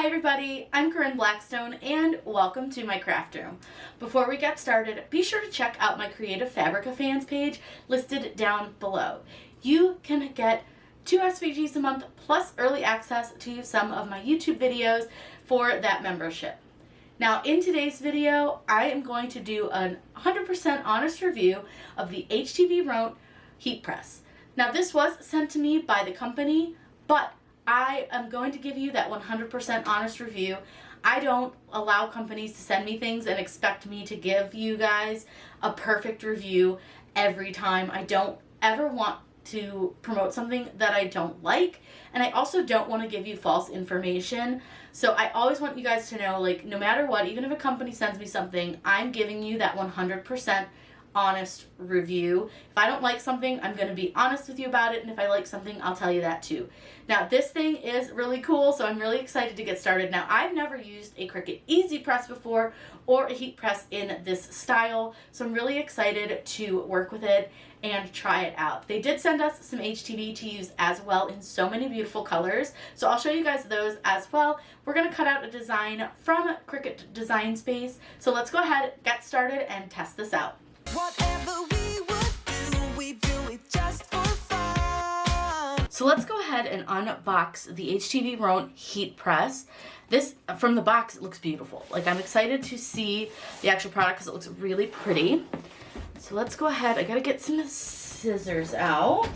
Hi everybody, I'm Corinne Blackstone and welcome to my craft room. Before we get started, be sure to check out my Creative Fabrica fans page listed down below. You can get 2 SVGs a month plus early access to some of my YouTube videos for that membership. Now in today's video, I am going to do a 100% honest review of the HTVRont Heat Press. Now this was sent to me by the company, but I am going to give you that 100% honest review. I don't allow companies to send me things and expect me to give you guys a perfect review every time. I don't ever want to promote something that I don't like, and I also don't want to give you false information. So I always want you guys to know, like, no matter what, even if a company sends me something, I'm giving you that 100% honest review. If I don't like something, I'm going to be honest with you about it, and if I like something, I'll tell you that too. Now this thing is really cool, so I'm really excited to get started. Now I've never used a Cricut Easy Press before or a heat press in this style, so I'm really excited to work with it and try it out. They did send us some HTV to use as well in so many beautiful colors, so I'll show you guys those as well. We're going to cut out a design from Cricut Design Space, so let's go ahead, get started, and test this out. Whatever we would do, we do it just for fun. So let's go ahead and unbox the HTVRont Heat Press. This, from the box, it looks beautiful. Like, I'm excited to see the actual product because it looks really pretty. So let's go ahead. I gotta get some scissors out.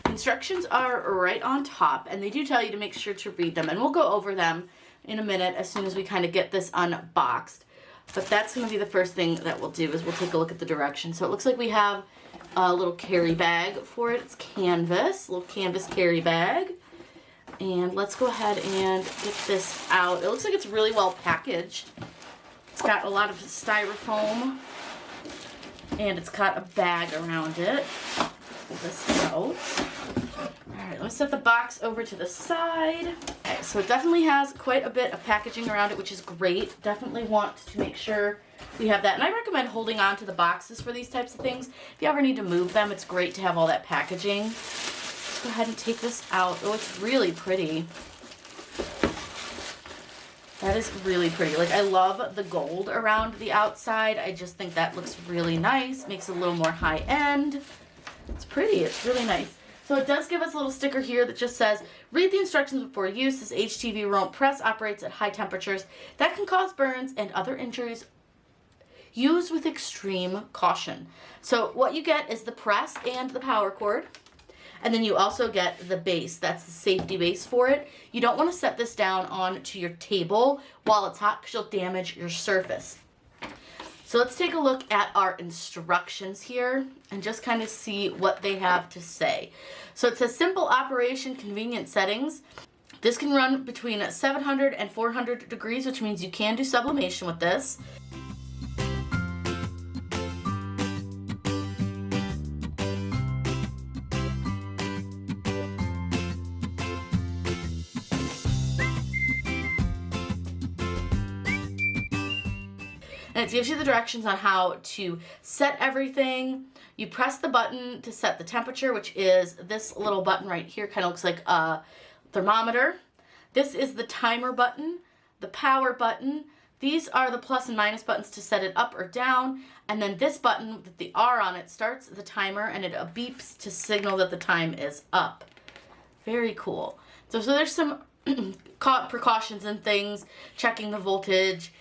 Instructions are right on top, and they do tell you to make sure to read them, and we'll go over them in a minute as soon as we kind of get this unboxed. But that's going to be the first thing that we'll do, is we'll take a look at the directions. So it looks like we have a little carry bag for it. It's canvas, little canvas carry bag. And let's go ahead and get this out. It looks like it's really well packaged. It's got a lot of styrofoam, and it's got a bag around it. Pull this out. Alright, let's set the box over to the side. Okay, so it definitely has quite a bit of packaging around it, which is great. Definitely want to make sure we have that. And I recommend holding on to the boxes for these types of things. If you ever need to move them, it's great to have all that packaging. Let's go ahead and take this out. Oh, it's really pretty. That is really pretty. Like, I love the gold around the outside. I just think that looks really nice. Makes it a little more high-end. It's pretty. It's really nice. So it does give us a little sticker here that just says, read the instructions before use. This HTVRont press operates at high temperatures that can cause burns and other injuries. Use with extreme caution. So what you get is the press and the power cord. And then you also get the base. That's the safety base for it. You don't want to set this down onto your table while it's hot because you'll damage your surface. So let's take a look at our instructions here and just kind of see what they have to say. So it says simple operation, convenient settings. This can run between 700 and 400 degrees, which means you can do sublimation with this. And it gives you the directions on how to set everything. You press the button to set the temperature, which is this little button right here. Kind of looks like a thermometer. This is the timer button, the power button. These are the plus and minus buttons to set it up or down. And then this button with the R on it starts the timer, and it beeps to signal that the time is up. Very cool. So there's some precautions and things, checking the voltage,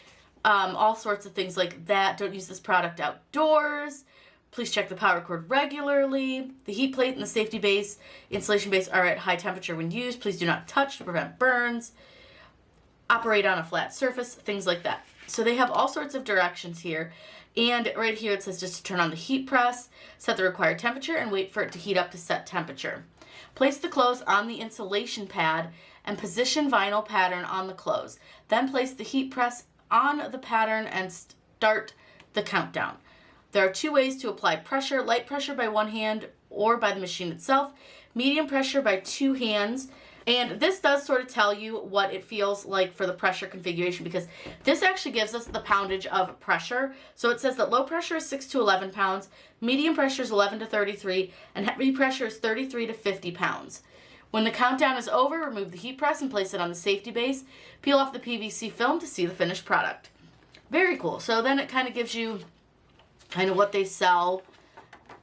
all sorts of things like that. Don't use this product outdoors. Please check the power cord regularly. The heat plate and the safety base, insulation base are at high temperature when used. Please do not touch to prevent burns. Operate on a flat surface, things like that. So they have all sorts of directions here. And right here it says just to turn on the heat press, set the required temperature, and wait for it to heat up to set temperature. Place the clothes on the insulation pad and position vinyl pattern on the clothes. Then place the heat press on the pattern and start the countdown. There are 2 ways to apply pressure: light pressure by one hand or by the machine itself, medium pressure by 2 hands. And this does sort of tell you what it feels like for the pressure configuration, because this actually gives us the poundage of pressure. So it says that low pressure is 6 to 11 pounds, medium pressure is 11 to 33, and heavy pressure is 33 to 50 pounds. When the countdown is over, remove the heat press and place it on the safety base. Peel off the PVC film to see the finished product. Very cool. So then it kind of gives you kind of what they sell.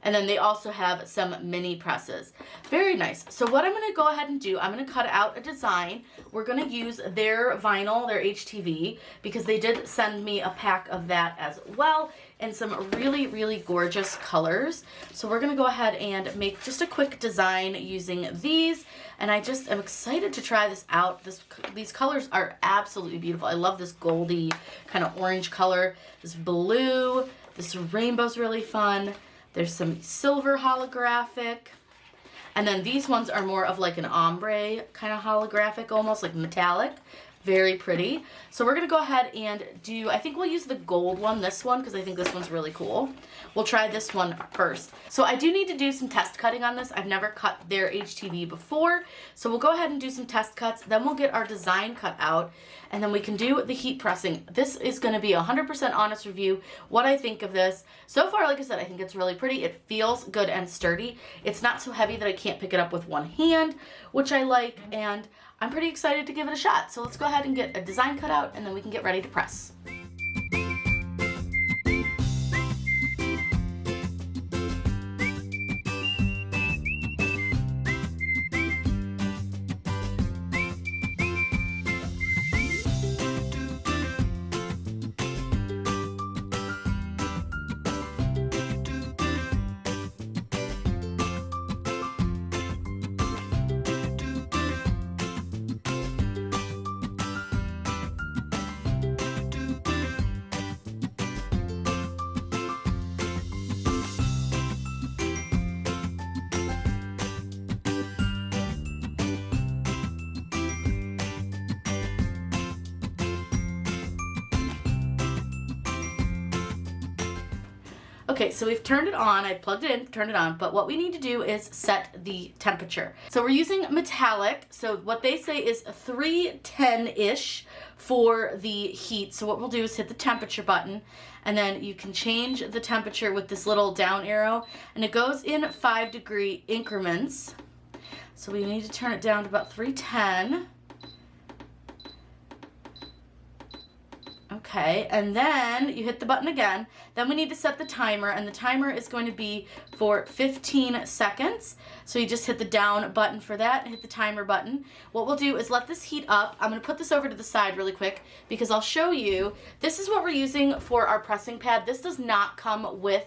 And then they also have some mini presses. Very nice. So what I'm going to go ahead and do, I'm going to cut out a design. We're going to use their vinyl, their HTV, because they did send me a pack of that as well, and some really, really gorgeous colors. So we're going to go ahead and make just a quick design using these. And I just am excited to try this out. These colors are absolutely beautiful. I love this goldy kind of orange color. This blue, this rainbow's really fun. There's some silver holographic. And then these ones are more of like an ombre kind of holographic, almost like metallic. Very pretty. So we're going to go ahead and do, I think we'll use the gold one, this one, because I think this one's really cool. We'll try this one first. So I do need to do some test cutting on this. I've never cut their HTV before. So we'll go ahead and do some test cuts. Then we'll get our design cut out. And then we can do the heat pressing. This is going to be a 100% honest review, what I think of this. So far, like I said, I think it's really pretty. It feels good and sturdy. It's not so heavy that I can't pick it up with one hand, which I like. And I'm pretty excited to give it a shot. So let's go ahead and get a design cut out, and then we can get ready to press. Okay, so we've turned it on. I plugged it in, turned it on, but what we need to do is set the temperature. So we're using metallic. So what they say is 310-ish for the heat. So what we'll do is hit the temperature button, and then you can change the temperature with this little down arrow, and it goes in 5-degree increments. So we need to turn it down to about 310. Okay, and then you hit the button again. Then we need to set the timer, and the timer is going to be for 15 seconds. So you just hit the down button for that and hit the timer button. What we'll do is let this heat up. I'm going to put this over to the side really quick because I'll show you. This is what we're using for our pressing pad. This does not come with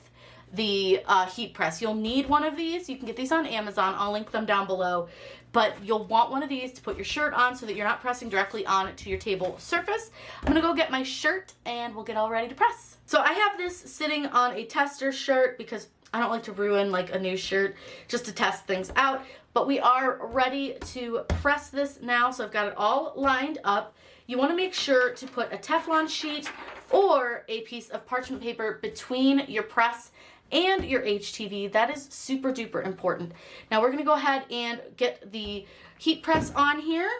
the heat press. You'll need one of these. You can get these on Amazon. I'll link them down below. But you'll want one of these to put your shirt on so that you're not pressing directly on to your table surface. I'm gonna go get my shirt and we'll get all ready to press. So I have this sitting on a tester shirt because I don't like to ruin like a new shirt just to test things out. But we are ready to press this now. So I've got it all lined up. You wanna make sure to put a Teflon sheet or a piece of parchment paper between your press and your HTV. That is super duper important. Now we're going to go ahead and get the heat press on here.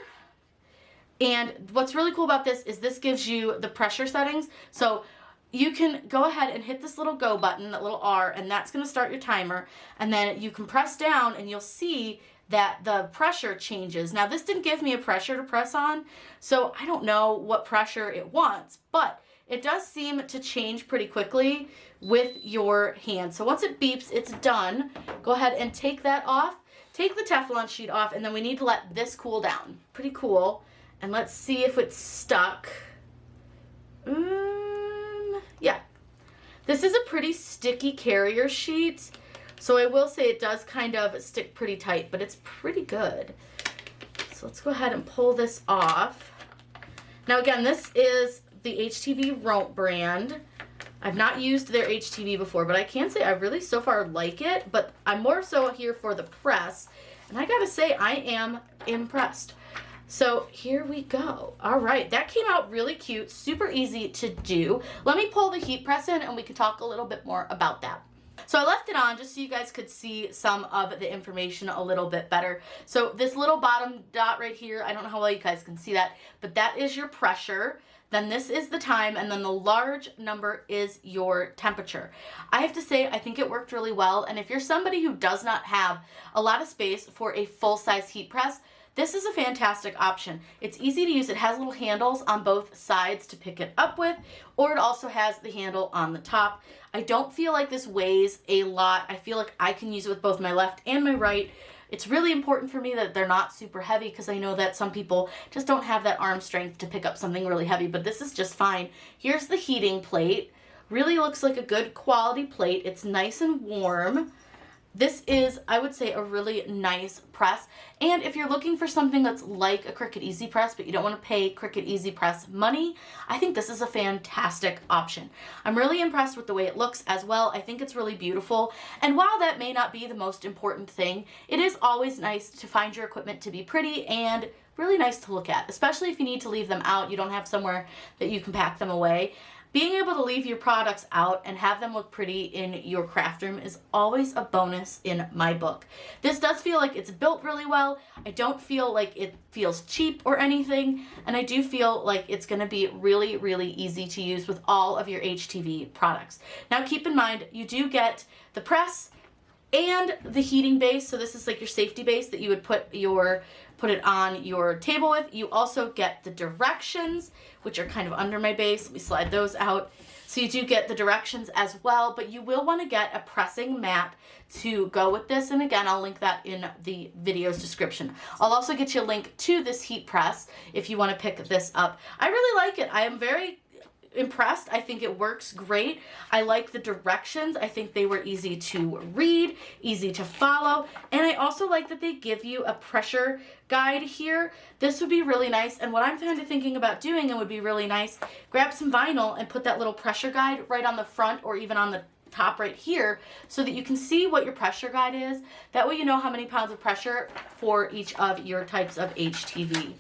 And what's really cool about this is this gives you the pressure settings. So you can go ahead and hit this little go button, that little R, and that's going to start your timer. And then you can press down and you'll see that the pressure changes. Now this didn't give me a pressure to press on, so I don't know what pressure it wants, but it does seem to change pretty quickly with your hand. So once it beeps, it's done. Go ahead and take that off. Take the Teflon sheet off, and then we need to let this cool down. Pretty cool. And let's see if it's stuck. Yeah. This is a pretty sticky carrier sheet. So I will say it does kind of stick pretty tight, but it's pretty good. So let's go ahead and pull this off. Now again, this is the HTVRont brand. I've not used their HTV before, but I can say I really so far like it, but I'm more so here for the press. And I gotta say, I am impressed. So here we go. All right, that came out really cute, super easy to do. Let me pull the heat press in and we can talk a little bit more about that. So I left it on just so you guys could see some of the information a little bit better. So this little bottom dot right here, I don't know how well you guys can see that, but that is your pressure. Then this is the time, and then the large number is your temperature. I have to say, I think it worked really well, and if you're somebody who does not have a lot of space for a full-size heat press, this is a fantastic option. It's easy to use. It has little handles on both sides to pick it up with, or it also has the handle on the top. I don't feel like this weighs a lot. I feel like I can use it with both my left and my right. It's really important for me that they're not super heavy because I know that some people just don't have that arm strength to pick up something really heavy, but this is just fine. Here's the heating plate. Really looks like a good quality plate. It's nice and warm. This is, I would say, a really nice press. And if you're looking for something that's like a Cricut Easy Press, but you don't want to pay Cricut Easy Press money, I think this is a fantastic option. I'm really impressed with the way it looks as well. I think it's really beautiful. And while that may not be the most important thing, it is always nice to find your equipment to be pretty and really nice to look at, especially if you need to leave them out. You don't have somewhere that you can pack them away. Being able to leave your products out and have them look pretty in your craft room is always a bonus in my book. This does feel like it's built really well. I don't feel like it feels cheap or anything, and I do feel like it's going to be really, really easy to use with all of your HTV products. Now keep in mind, you do get the press and the heating base, so this is like your safety base that you would put it on your table with. You also get the directions, which are kind of under my base. Let me slide those out. So you do get the directions as well, but you will want to get a pressing mat to go with this. And again, I'll link that in the video's description. I'll also get you a link to this heat press if you want to pick this up. I really like it. I am very impressed. I think it works great. I like the directions. I think they were easy to read, easy to follow, and I also like that they give you a pressure guide here. This would be really nice, and what I'm kind of thinking about doing, and would be really nice, grab some vinyl and put that little pressure guide right on the front or even on the top right here so that you can see what your pressure guide is. That way you know how many pounds of pressure for each of your types of HTV.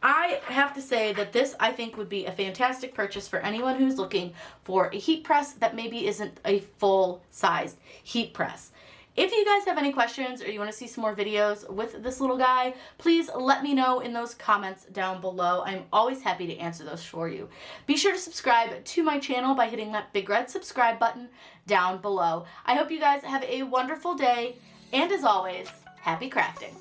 I have to say that this, I think, would be a fantastic purchase for anyone who's looking for a heat press that maybe isn't a full-sized heat press. If you guys have any questions or you want to see some more videos with this little guy, please let me know in those comments down below. I'm always happy to answer those for you. Be sure to subscribe to my channel by hitting that big red subscribe button down below. I hope you guys have a wonderful day, and as always, happy crafting.